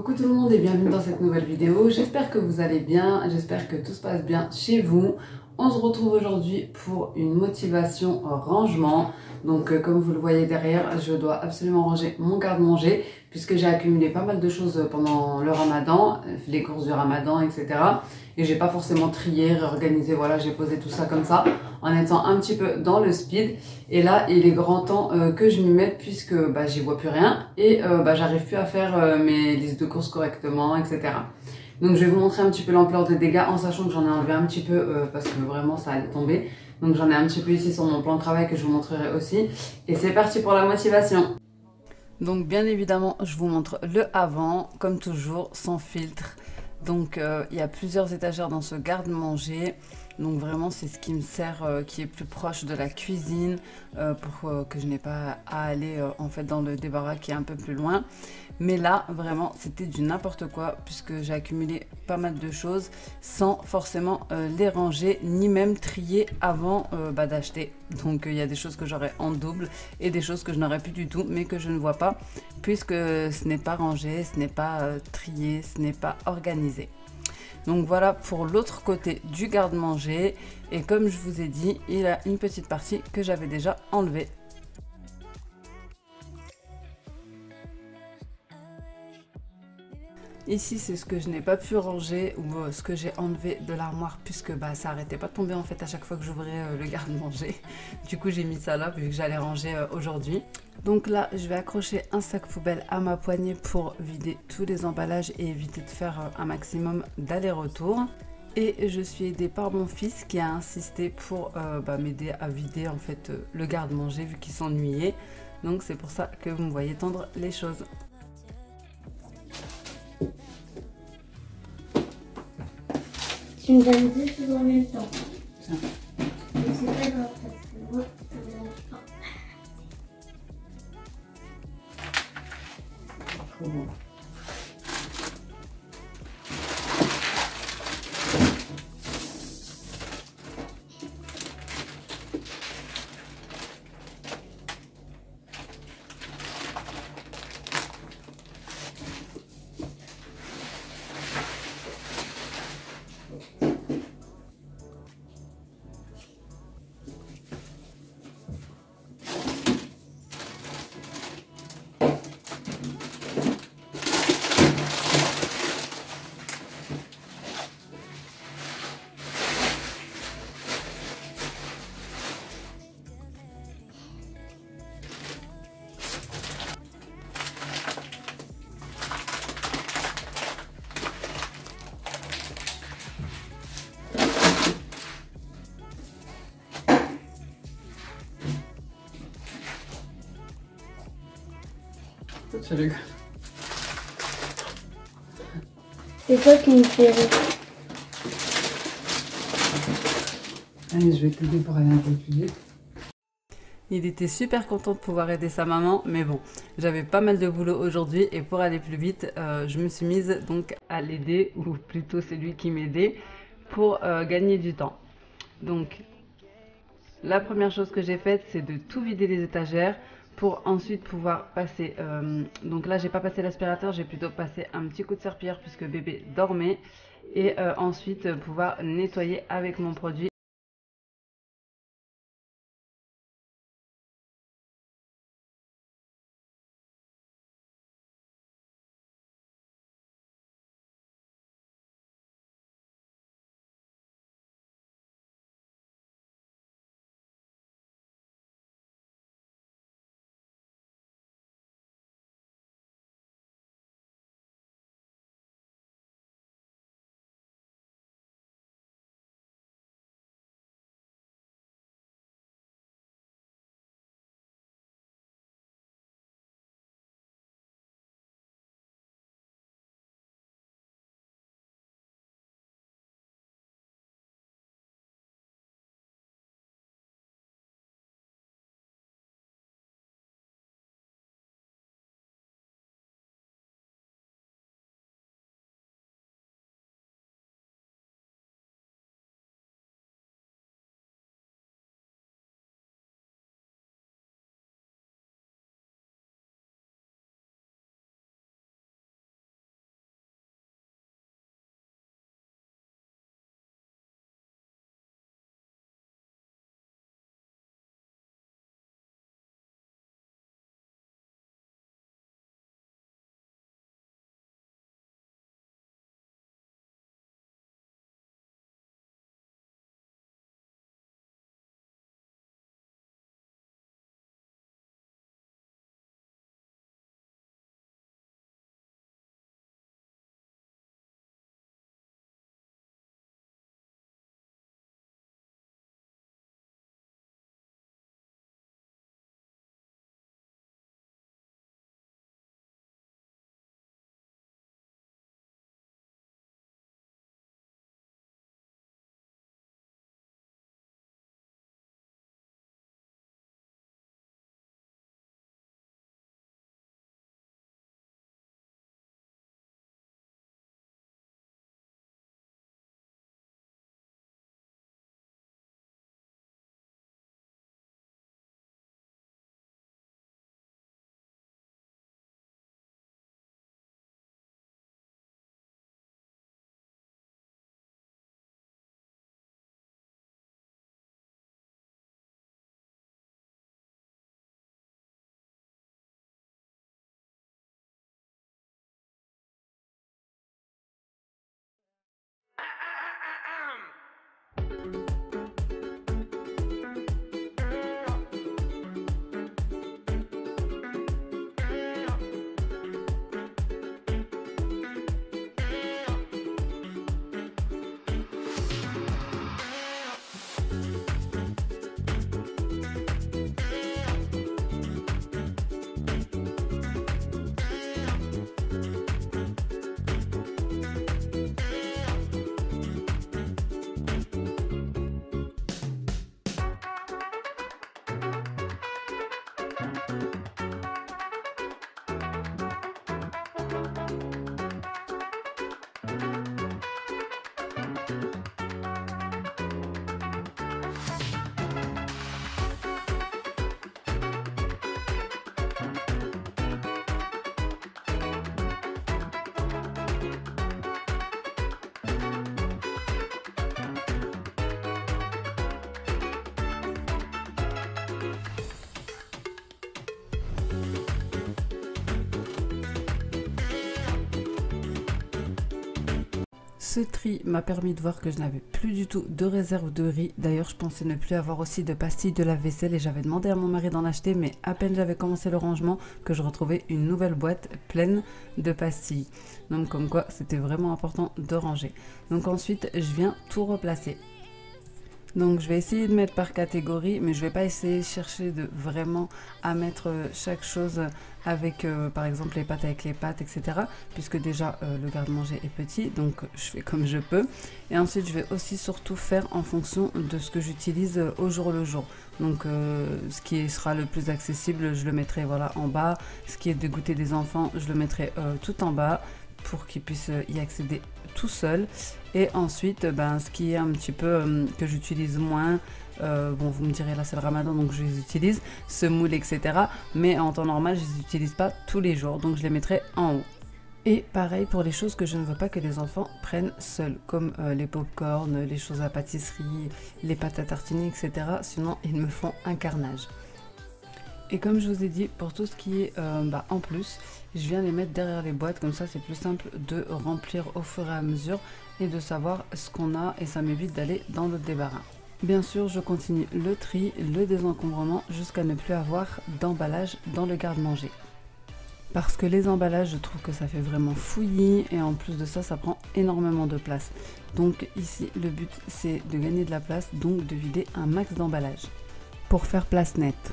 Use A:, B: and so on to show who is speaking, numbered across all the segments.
A: Coucou tout le monde et bienvenue dans cette nouvelle vidéo. J'espère que vous allez bien, j'espère que tout se passe bien chez vous. On se retrouve aujourd'hui pour une motivation rangement. Donc comme vous le voyez derrière, je dois absolument ranger mon garde-manger puisque j'ai accumulé pas mal de choses pendant le ramadan, les courses du ramadan, etc. Et j'ai pas forcément trié, réorganisé, voilà, j'ai posé tout ça comme ça en étant un petit peu dans le speed. Et là, il est grand temps que je m'y mette puisque j'y vois plus rien et j'arrive plus à faire mes listes de courses correctement, etc. Donc je vais vous montrer un petit peu l'ampleur des dégâts en sachant que j'en ai enlevé un petit peu parce que vraiment ça allait tomber. Donc j'en ai un petit peu ici sur mon plan de travail que je vous montrerai aussi. Et c'est parti pour la motivation. Donc bien évidemment, je vous montre le avant, comme toujours, sans filtre. Donc il y a plusieurs étagères dans ce garde-manger. Donc vraiment c'est ce qui me sert, qui est plus proche de la cuisine pour que je n'ai pas à aller en fait dans le débarras qui est un peu plus loin. Mais là vraiment c'était du n'importe quoi puisque j'ai accumulé pas mal de choses sans forcément les ranger ni même trier avant d'acheter. Donc il y a des choses que j'aurais en double et des choses que je n'aurais plus du tout mais que je ne vois pas puisque ce n'est pas rangé, ce n'est pas trié, ce n'est pas organisé. Donc voilà pour l'autre côté du garde-manger et comme je vous ai dit, il y a une petite partie que j'avais déjà enlevée. Ici, c'est ce que je n'ai pas pu ranger ou ce que j'ai enlevé de l'armoire puisque ça arrêtait pas de tomber en fait à chaque fois que j'ouvrais le garde-manger. Du coup, j'ai mis ça là vu que j'allais ranger aujourd'hui. Donc là, je vais accrocher un sac poubelle à ma poignée pour vider tous les emballages et éviter de faire un maximum d'aller-retour. Et je suis aidée par mon fils qui a insisté pour m'aider à vider en fait le garde-manger vu qu'il s'ennuyait. Donc c'est pour ça que vous me voyez tendre les choses.
B: Tu me donnes deux choses en même temps. Mais c'est pas grave parce que moi, ça me dérange pas.
A: Trop bon. Salut.
B: C'est toi qui me fais rire.
A: Allez, je vais t'aider pour aller un peu plus vite. Il était super content de pouvoir aider sa maman, mais bon, j'avais pas mal de boulot aujourd'hui et pour aller plus vite, je me suis mise donc à l'aider, ou plutôt c'est lui qui m'aidait, pour gagner du temps. Donc, la première chose que j'ai faite, c'est de tout vider les étagères pour ensuite pouvoir passer. Donc là, j'ai pas passé l'aspirateur, j'ai plutôt passé un petit coup de serpillière puisque bébé dormait. Et ensuite pouvoir nettoyer avec mon produit. ce tri m'a permis de voir que je n'avais plus du tout de réserve de riz. D'ailleurs, je pensais ne plus avoir aussi de pastilles de lave-vaisselle et j'avais demandé à mon mari d'en acheter, mais à peine j'avais commencé le rangement que je retrouvais une nouvelle boîte pleine de pastilles. Donc comme quoi, c'était vraiment important de ranger. Donc ensuite, je viens tout replacer. Donc je vais essayer de mettre par catégorie, mais je vais pas essayer de chercher de vraiment à mettre chaque chose avec par exemple les pâtes avec les pâtes, etc. Puisque déjà le garde-manger est petit, donc je fais comme je peux. Et ensuite je vais aussi surtout faire en fonction de ce que j'utilise au jour le jour. Donc ce qui sera le plus accessible, je le mettrai voilà en bas. Ce qui est de goûter des enfants, je le mettrai tout en bas pour qu'ils puissent y accéder tout seul. Et ensuite ce qui est un petit peu que j'utilise moins, bon vous me direz là c'est le ramadan donc je les utilise, semoule etc, mais en temps normal je les utilise pas tous les jours, donc je les mettrai en haut. Et pareil pour les choses que je ne veux pas que les enfants prennent seuls, comme les pop-corn, les choses à pâtisserie, les pâtes à tartiner etc, sinon ils me font un carnage. Et comme je vous ai dit, pour tout ce qui est en plus, je viens les mettre derrière les boîtes, comme ça c'est plus simple de remplir au fur et à mesure et de savoir ce qu'on a et ça m'évite d'aller dans le débarras. Bien sûr, je continue le tri, le désencombrement jusqu'à ne plus avoir d'emballage dans le garde-manger. Parce que les emballages, je trouve que ça fait vraiment fouillis et en plus de ça, ça prend énormément de place. Donc ici, le but c'est de gagner de la place, donc de vider un max d'emballage pour faire place nette.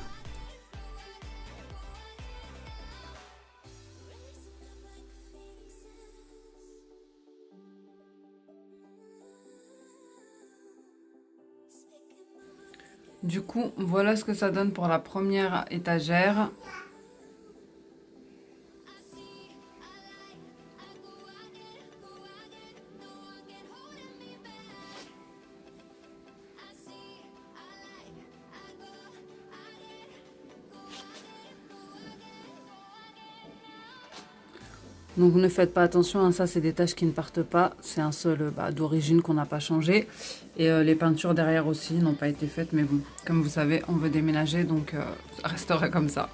A: Du coup, voilà ce que ça donne pour la première étagère. Donc ne faites pas attention, hein, ça c'est des taches qui ne partent pas, c'est un seul d'origine qu'on n'a pas changé. Et les peintures derrière aussi n'ont pas été faites, mais bon, comme vous savez, on veut déménager, donc ça restera comme ça.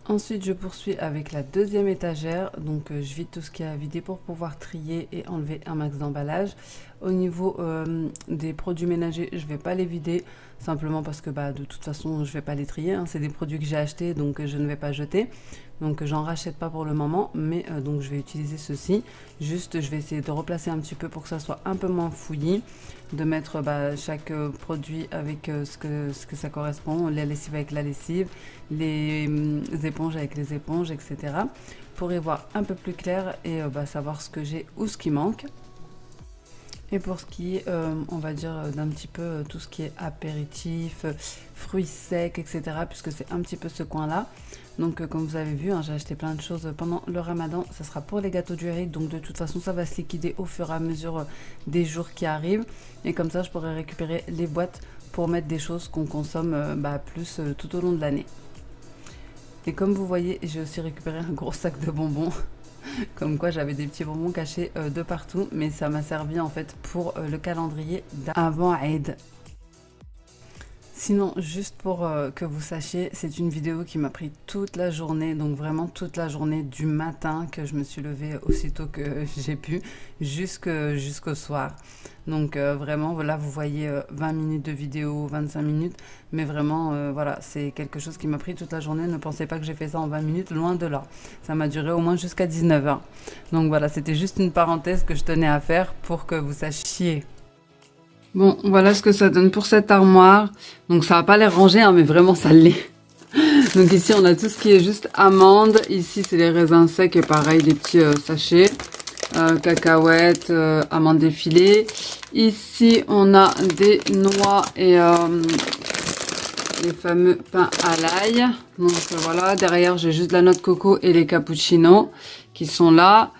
A: Ensuite, je poursuis avec la deuxième étagère, donc je vide tout ce qu'il y a à vider pour pouvoir trier et enlever un max d'emballage. Au niveau des produits ménagers, je ne vais pas les vider, simplement parce que de toute façon, je ne vais pas les trier, hein. C'est des produits que j'ai achetés, donc je ne vais pas jeter. Donc j'en rachète pas pour le moment, mais donc je vais utiliser ceci. Juste, je vais essayer de replacer un petit peu pour que ça soit un peu moins fouillis, de mettre chaque produit avec ce que ça correspond, la lessive avec la lessive, les éponges avec les éponges, etc. Pour y voir un peu plus clair et savoir ce que j'ai ou ce qui manque. Et pour ce qui est, on va dire, d'un petit peu tout ce qui est apéritif, fruits secs, etc. Puisque c'est un petit peu ce coin-là. Donc comme vous avez vu, hein, j'ai acheté plein de choses pendant le ramadan. Ça sera pour les gâteaux du riz. Donc de toute façon, ça va se liquider au fur et à mesure des jours qui arrivent. Et comme ça, je pourrai récupérer les boîtes pour mettre des choses qu'on consomme plus tout au long de l'année. Et comme vous voyez, j'ai aussi récupéré un gros sac de bonbons. Comme quoi j'avais des petits bonbons cachés de partout, mais ça m'a servi en fait pour le calendrier d'avant Eid. Sinon, juste pour que vous sachiez, c'est une vidéo qui m'a pris toute la journée, donc vraiment toute la journée du matin que je me suis levée aussitôt que j'ai pu jusqu'au soir. Donc vraiment, voilà, vous voyez 20 minutes de vidéo, 25 minutes, mais vraiment, voilà, c'est quelque chose qui m'a pris toute la journée. Ne pensez pas que j'ai fait ça en 20 minutes, loin de là. Ça m'a duré au moins jusqu'à 19h. Donc voilà, c'était juste une parenthèse que je tenais à faire pour que vous sachiez. Bon, voilà ce que ça donne pour cette armoire. Donc ça va pas l'air rangé, hein, mais vraiment ça l'est. Donc ici on a tout ce qui est juste amandes. Ici c'est les raisins secs et pareil des petits sachets. Cacahuètes, amandes défilées. Ici on a des noix et les fameux pains à l'ail. Donc voilà, derrière j'ai juste la noix de coco et les cappuccinos qui sont là.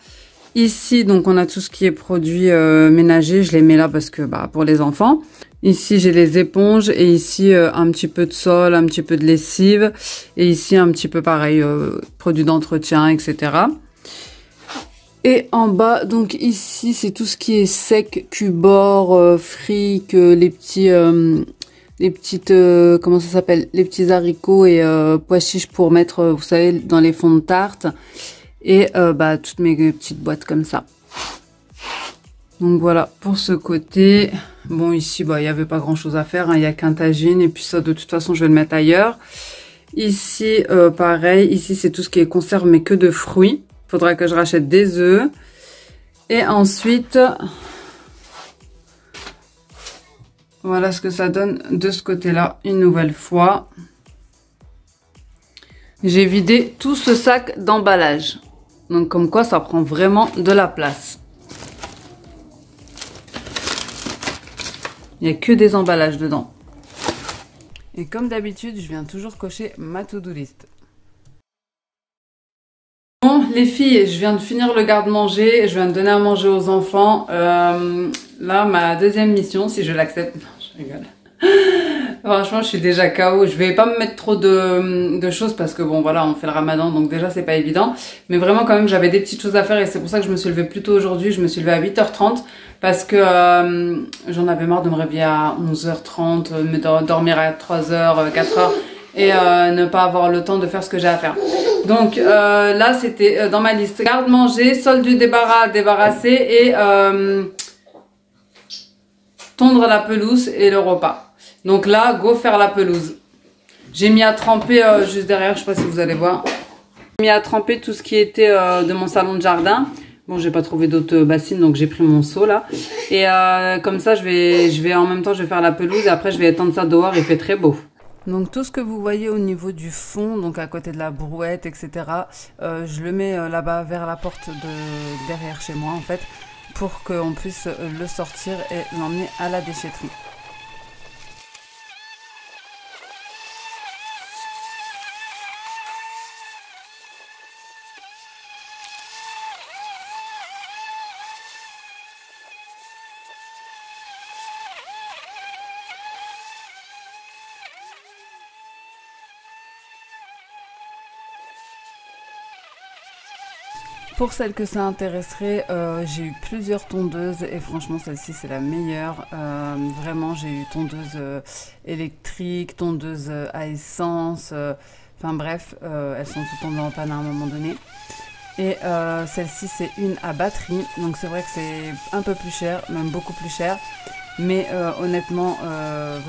A: Ici, donc, on a tout ce qui est produits ménagers. Je les mets là parce que, pour les enfants. Ici, j'ai les éponges et ici, un petit peu de sol, un petit peu de lessive. Et ici, un petit peu pareil, produits d'entretien, etc. Et en bas, donc ici, c'est tout ce qui est sec, cubord, fric, les petites, comment ça s'appelle? Les petits haricots et pois chiches pour mettre, vous savez, dans les fonds de tarte. Et toutes mes petites boîtes comme ça. Donc voilà pour ce côté. Bon ici bah il n'y avait pas grand chose à faire, hein. Il n'y a qu'un tagine et puis ça de toute façon je vais le mettre ailleurs. Ici pareil, ici c'est tout ce qui est conserve mais que de fruits. Il faudra que je rachète des œufs. Et ensuite, voilà ce que ça donne de ce côté-là une nouvelle fois. J'ai vidé tout ce sac d'emballage. Donc comme quoi ça prend vraiment de la place. Il n'y a que des emballages dedans. Et comme d'habitude, je viens toujours cocher ma to-do list. Bon, les filles, je viens de finir le garde-manger. Je viens de donner à manger aux enfants. Là, ma deuxième mission, si je l'accepte... Non, je rigole. Franchement, je suis déjà KO. Je vais pas me mettre trop de choses parce que bon, voilà, on fait le ramadan, donc déjà, c'est pas évident. Mais vraiment, quand même, j'avais des petites choses à faire et c'est pour ça que je me suis levée plus tôt aujourd'hui. Je me suis levée à 8h30 parce que j'en avais marre de me réveiller à 11h30, me dormir à 3h, 4h et ne pas avoir le temps de faire ce que j'ai à faire. Donc là, c'était dans ma liste garde-manger, solde du débarras, débarrasser et tondre la pelouse et le repas. Donc là, go faire la pelouse. J'ai mis à tremper juste derrière, je sais pas si vous allez voir. J'ai mis à tremper tout ce qui était de mon salon de jardin. Bon, j'ai pas trouvé d'autres bassines, donc j'ai pris mon seau là. Et comme ça, je vais en même temps, je vais faire la pelouse et après je vais étendre ça dehors. Il fait très beau. Donc tout ce que vous voyez au niveau du fond, donc à côté de la brouette, etc. Je le mets là-bas vers la porte de derrière chez moi en fait, pour qu'on puisse le sortir et l'emmener à la déchetterie. Pour celles que ça intéresserait, j'ai eu plusieurs tondeuses et franchement celle-ci c'est la meilleure. Vraiment j'ai eu tondeuse électrique, tondeuse à essence, enfin bref, elles sont toutes tombées en panne à un moment donné. Et celle-ci c'est une à batterie, donc c'est vrai que c'est un peu plus cher, même beaucoup plus cher. Mais honnêtement,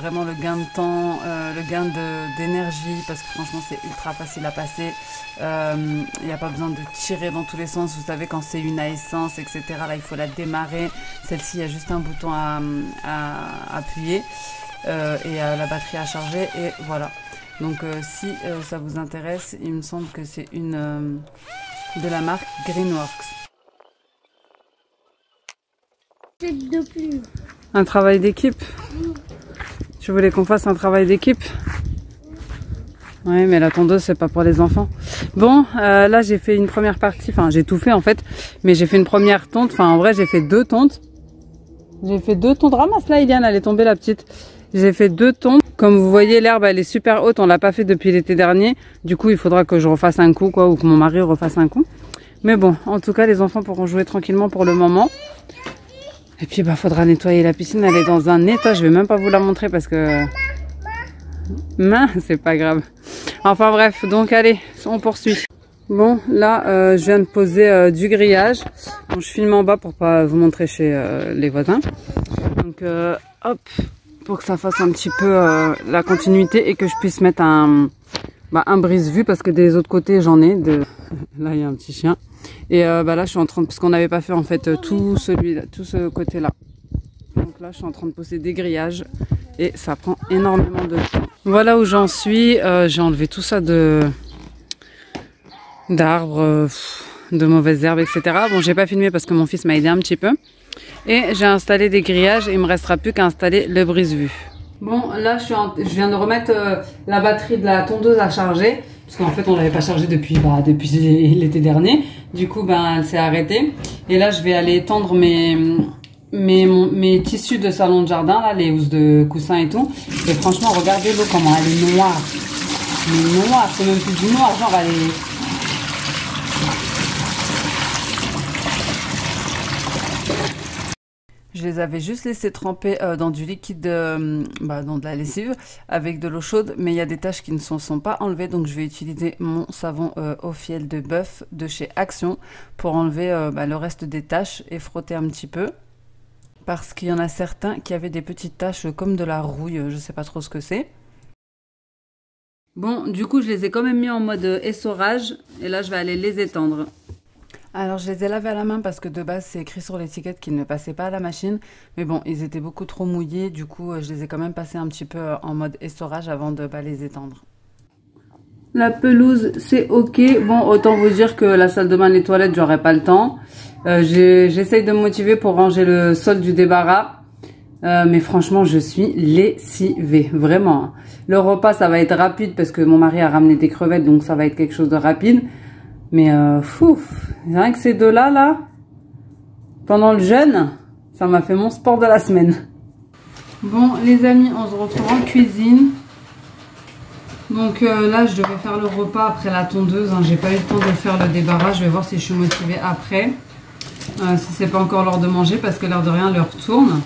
A: vraiment le gain de temps, le gain d'énergie, parce que franchement c'est ultra facile à passer. Il n'y a pas besoin de tirer dans tous les sens. Vous savez quand c'est une à essence, etc. Là il faut la démarrer. Celle-ci il y a juste un bouton à appuyer et la batterie à charger et voilà. Donc si ça vous intéresse, il me semble que c'est une de la marque Greenworks.
B: De plus.
A: Un travail d'équipe. Tu voulais qu'on fasse un travail d'équipe? Oui, mais la tondeuse, c'est pas pour les enfants. Bon, là, j'ai fait une première partie. Enfin, j'ai tout fait, en fait. Mais j'ai fait une première tonte. Enfin, en vrai, j'ai fait 2 tontes. J'ai fait 2 tontes. Ramasse là, Iliane, elle est tombée, la petite. J'ai fait 2 tontes. Comme vous voyez, l'herbe, elle est super haute. On l'a pas fait depuis l'été dernier. Du coup, il faudra que je refasse un coup, quoi. Ou que mon mari refasse un coup. Mais bon, en tout cas, les enfants pourront jouer tranquillement pour le moment. Et puis, bah, faudra nettoyer la piscine. Elle est dans un état. Je vais même pas vous la montrer parce que... c'est pas grave. Enfin bref, donc allez, on poursuit. Bon, là, je viens de poser du grillage. Bon, je filme en bas pour pas vous montrer chez les voisins. Donc, hop, pour que ça fasse un petit peu la continuité et que je puisse mettre un brise-vue parce que des autres côtés, j'en ai. Là, il y a un petit chien. Et bah là, je suis en train de... Parce qu'on n'avait pas fait en fait tout ce côté-là. Donc là, je suis en train de poser des grillages et ça prend énormément de temps. Voilà où j'en suis. J'ai enlevé tout ça d'arbres, de mauvaises herbes, etc. Bon, j'ai pas filmé parce que mon fils m'a aidé un petit peu. Et j'ai installé des grillages et il me restera plus qu'à installer le brise-vue. Bon, là, je viens de remettre la batterie de la tondeuse à charger. Parce qu'en fait, on l'avait pas chargée depuis l'été dernier. Du coup, elle s'est arrêtée. Et là, je vais aller tendre mes tissus de salon de jardin, là, les housses de coussin et tout. Et franchement, regardez l'eau comment elle est noire. Mais noire, c'est même plus du noir, genre elle est... Je les avais juste laissés tremper dans du liquide, dans de la lessive, avec de l'eau chaude, mais il y a des taches qui ne sont pas enlevées, donc je vais utiliser mon savon au fiel de bœuf de chez Action pour enlever le reste des taches et frotter un petit peu. parce qu'il y en a certains qui avaient des petites taches comme de la rouille, je sais pas trop ce que c'est. Bon, du coup, je les ai quand même mis en mode essorage et là, je vais aller les étendre. Alors, je les ai lavés à la main parce que de base, c'est écrit sur l'étiquette qu'ils ne passaient pas à la machine. Mais bon, ils étaient beaucoup trop mouillés, du coup, je les ai quand même passés un petit peu en mode essorage avant de les étendre. La pelouse, c'est ok. Bon, autant vous dire que la salle de bain, les toilettes, j'aurai pas le temps. J'essaye de me motiver pour ranger le sol du débarras. Mais franchement, je suis lessivée, vraiment. Le repas, ça va être rapide parce que mon mari a ramené des crevettes, donc ça va être quelque chose de rapide. Mais rien que ces deux-là, là, pendant le jeûne, ça m'a fait mon sport de la semaine. Bon, les amis, on se retrouve en cuisine. Donc là, je devais faire le repas après la tondeuse. Hein. J'ai pas eu le temps de faire le débarras. Je vais voir si je suis motivée après. Si c'est pas encore l'heure de manger parce que l'air de rien l'heure tourne.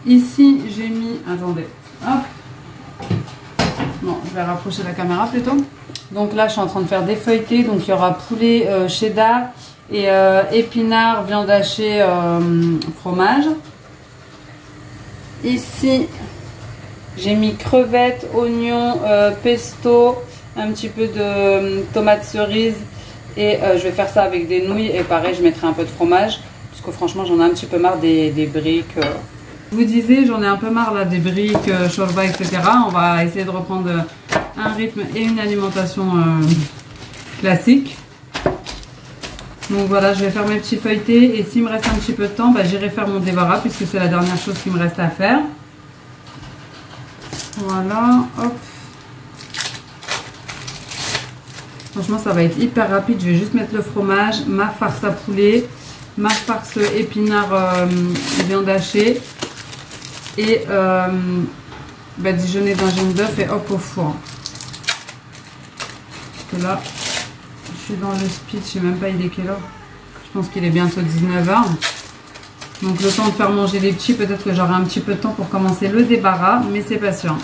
A: Ici j'ai mis, attendez, hop, non je vais rapprocher la caméra plutôt. Donc là je suis en train de faire des feuilletés, donc il y aura poulet cheddar et épinards, viande hachée, fromage. Ici j'ai mis crevettes, oignons, pesto, un petit peu de tomates cerises. Et je vais faire ça avec des nouilles et pareil je mettrai un peu de fromage parce que franchement j'en ai un petit peu marre des briques. Je vous disais j'en ai un peu marre là des briques, shorba, etc. On va essayer de reprendre un rythme et une alimentation classique. Donc voilà, je vais faire mes petits feuilletés et s'il me reste un petit peu de temps, j'irai faire mon débarras puisque c'est la dernière chose qui me reste à faire. Voilà, hop. Franchement, ça va être hyper rapide. Je vais juste mettre le fromage, ma farce à poulet, ma farce épinards viande hachée et badigeonner d'un jaune d'œuf et hop au four. Parce que là, je suis dans le speed, je sais même pas il est quelle heure. Je pense qu'il est bientôt 19 h. Donc le temps de faire manger les petits, peut-être que j'aurai un petit peu de temps pour commencer le débarras, mais c'est pas sûr.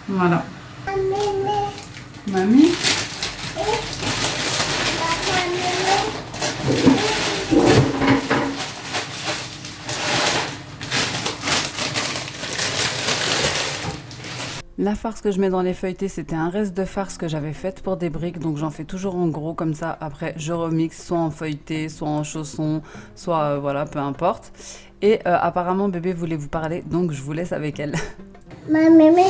A: Voilà. Mamie. La farce que je mets dans les feuilletés, c'était un reste de farce que j'avais faite pour des briques, donc j'en fais toujours en gros comme ça. Après, je remixe soit en feuilleté, soit en chaussons, soit voilà, peu importe. Et apparemment, bébé voulait vous parler, donc je vous laisse avec elle.
B: Ma mémé,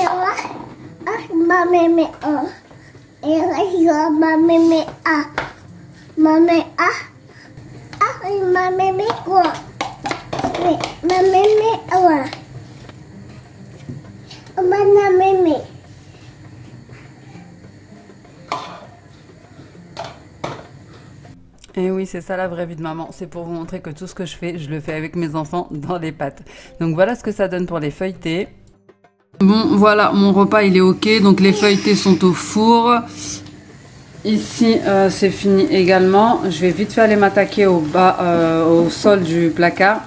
B: ma mémé, et là, ma mémé, ma mémé, ma mémé, quoi? Ma mémé, ma mémé.
A: Et oui, c'est ça la vraie vie de maman. C'est pour vous montrer que tout ce que je fais, je le fais avec mes enfants dans les pattes. Donc voilà ce que ça donne pour les feuilletés. Bon, voilà, mon repas il est ok. Donc les feuilletés sont au four. Ici, c'est fini également. Je vais vite fait aller m'attaquer au bas, au sol du placard,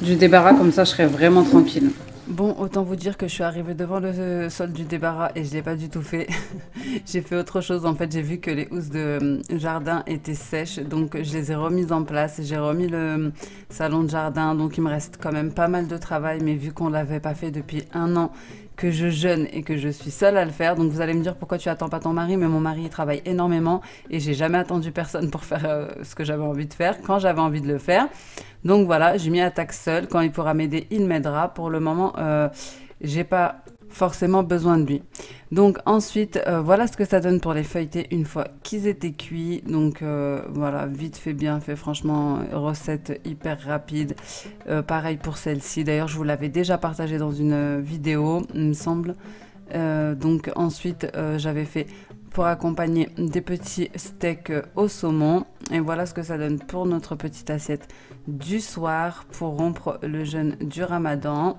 A: du débarras. Comme ça, je serai vraiment tranquille. Bon, autant vous dire que je suis arrivée devant le sol du débarras et je ne l'ai pas du tout fait. J'ai fait autre chose. En fait, j'ai vu que les housses de jardin étaient sèches. Donc, je les ai remises en place. J'ai remis le salon de jardin. Donc, il me reste quand même pas mal de travail. Mais vu qu'on ne l'avait pas fait depuis 1 an, que je jeûne et que je suis seule à le faire. Donc, vous allez me dire pourquoi tu attends pas ton mari. Mais mon mari, il travaille énormément. Et j'ai jamais attendu personne pour faire ce que j'avais envie de faire quand j'avais envie de le faire. Donc voilà, je m'y attaque seule. Quand il pourra m'aider, il m'aidera. Pour le moment, j'ai pas forcément besoin de lui. Donc ensuite, voilà ce que ça donne pour les feuilletés une fois qu'ils étaient cuits. Donc voilà, vite fait, bien fait. Franchement, recette hyper rapide. Pareil pour celle-ci. D'ailleurs, je vous l'avais déjà partagée dans une vidéo, il me semble. Donc ensuite, j'avais fait pour accompagner des petits steaks au saumon. Et voilà ce que ça donne pour notre petite assiette du soir pour rompre le jeûne du Ramadan.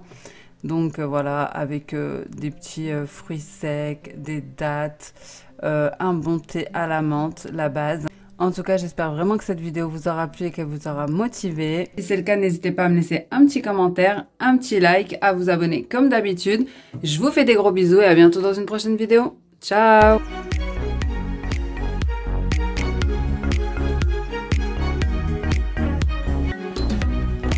A: Donc voilà, avec des petits fruits secs, des dattes, un bon thé à la menthe, la base. En tout cas, j'espère vraiment que cette vidéo vous aura plu et qu'elle vous aura motivé. Si c'est le cas, n'hésitez pas à me laisser un petit commentaire, un petit like, à vous abonner comme d'habitude. Je vous fais des gros bisous et à bientôt dans une prochaine vidéo. Ciao!